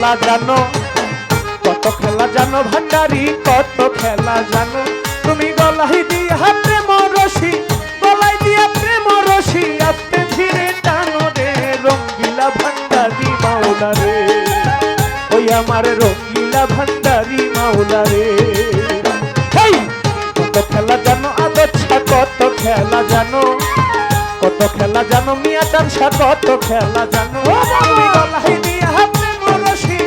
খেলা জানো, কত খেলা জানো ভান্ডারি, কত খেলা জানো তুমি। গলায় দিয়া প্রেম রশি, গলায় দিয়া প্রেম রশি, আস্তে ধীরে টানো রে রঙ্গিলা ভান্ডারি মাওলা রে। ওই আমার রঙ্গিলা ভান্ডারি মাওলা রে। কত খেলা জানো আদর্শা, কত খেলা জানো, কত খেলা জানো মিয়া দানসা, কত খেলা জানো তুমি। গলায় দিয়া প্রেম রশি,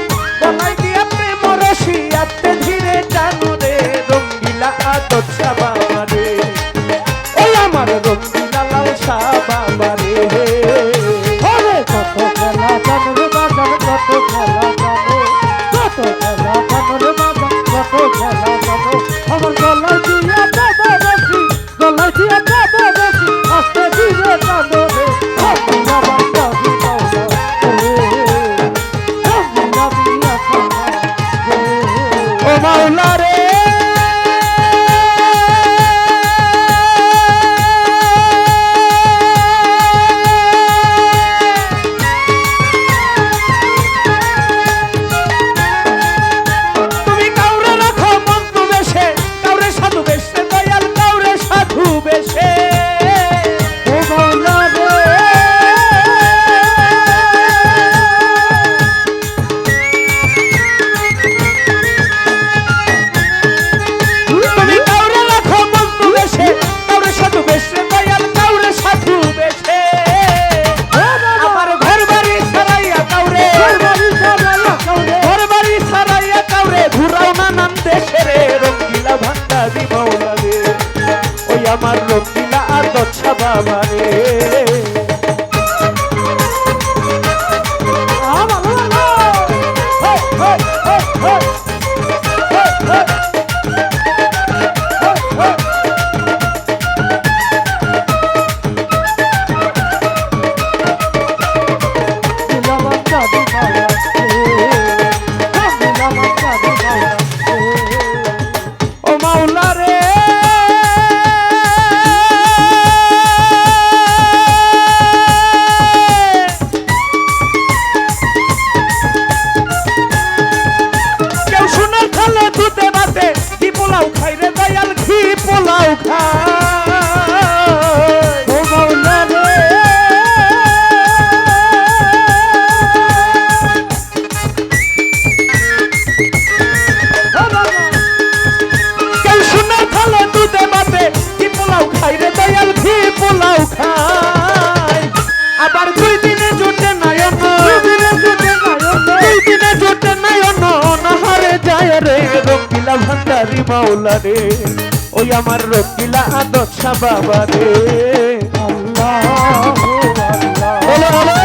গলায় দিয়া প্রেম রশি, আস্তে ধীরে টানো রে রঙ্গিলা আদর্শা বাবা রে। ওই আমার রঙ্গিলা লালসা বাবা রে। কত খেলা জানো রে বাজান, কত খেলা জানো, কত খেলা জানো রে বাজান, কত খেলা জানো। আমার গলায় দিয়া বাবা রশি, গলায় দিয়া বাবা রশি, আস্তে ধীরে টানো রে রঙ্গিলা ভান্ডারি মাওলা রে, রঙ্গিলা দিয়া সামা রে। ও মাওলা রে। আমার রঙ্গিলা আদর্শা বাবা রে। ও মাওলা রে। দুধে ভাতে ঘি পোলাও খাই রে দয়াল, ঘি পোলাও খাই। ও মাওলা রে। কেউ শুনে খালে দুধে ভাতে ঘি পোলাও খাই রে দয়াল, ঘি পোলাও খাই। আবার দুই দিনে জুটে নয়ন, দুই দিনে জুটে নয়ন, দুই দিনে জুটে নয়ন, অনাহারে যায় রে রঙ্গিলা ভান্ডারি মাওলা রে। ওই আমার রঙ্গিলা আদর্শা বাবা রে। আল্লাহ হলো হলো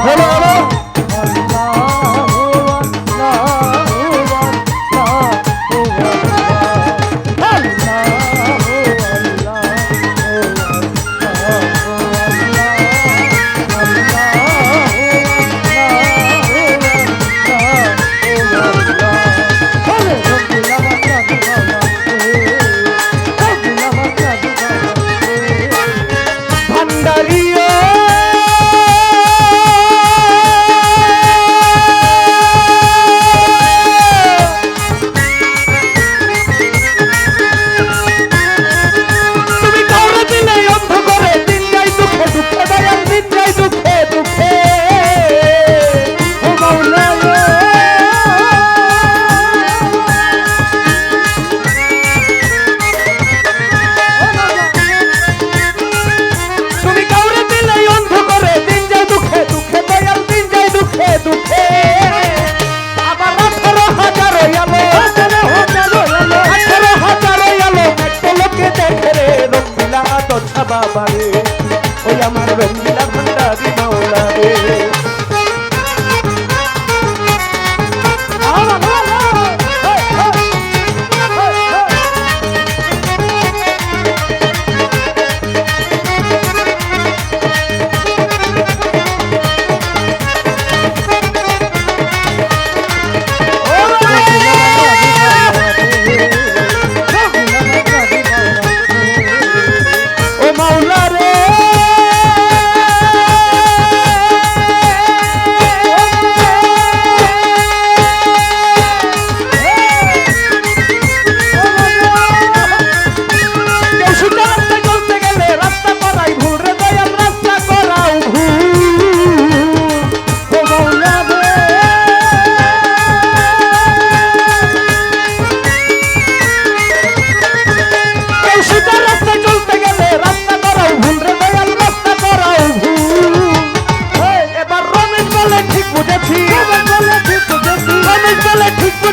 হলো হলো। ভান্ডারিও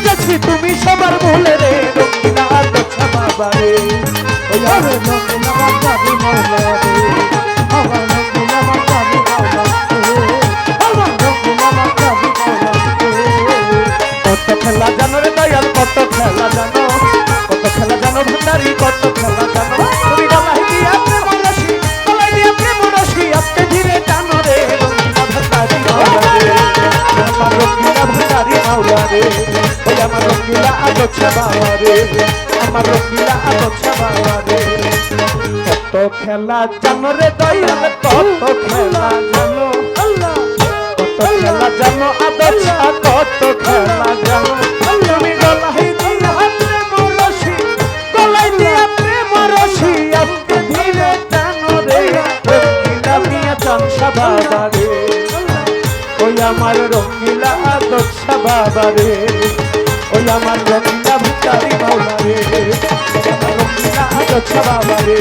বুঝেছি তুমি সবার মূলে রে রঙ্গিলা আদর্শা বাবা রে ওই আরে রঙ্গিলা বাজারি মাওলা রে আমার রঙ্গিলা বাজারি মাওলা রে আমার রঙ্গিলা বাজারি মাওলা রে কত খেলা জানো রে দয়াল কত খেলা জানো কত খেলা জানো ভান্ডারি কত খেলা জানো তুমি গলায় দিয়া প্রেম রশি গলায় দিয়া প্রেম রশি আপনি ধীরে টানো রে রঙ্গিলা ভান্ডারি মাওলা রে আমার রঙ্গিলা ভান্ডারি মাওলা রে ওই আমার রঙ্গিলা আদর্শা বাবা রে আমার রঙ্গিলা আদর্শা বাবা রে কত খেলা জানো রে দয়াল কত খেলা জানো আল্লাহ কত খেলা জানো আদর্শা কত খেলা জানো তুমি গলায় দিয়া প্রেম রশি গলায় দিয়া প্রেম রশি আপনি ধীরে টানো রে রঙ্গিলা মিয়া চামসা বাবা রে ওই আমার রঙ্গিলা আদর্শা বাবা রে ওই আমার রঙ্গিলা ভিকারি মাওলা রে ওই আমার রঙ্গিলা আদর্শা বাবা রে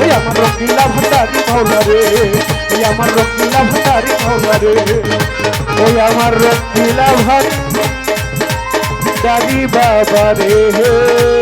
ওই আমার রঙ্গিলা ভিকারি মাওলা রে ওই আমার রঙ্গিলা ভিকারি মাওলা রে ওই আমার রঙ্গিলা ভিকারি বাবা রে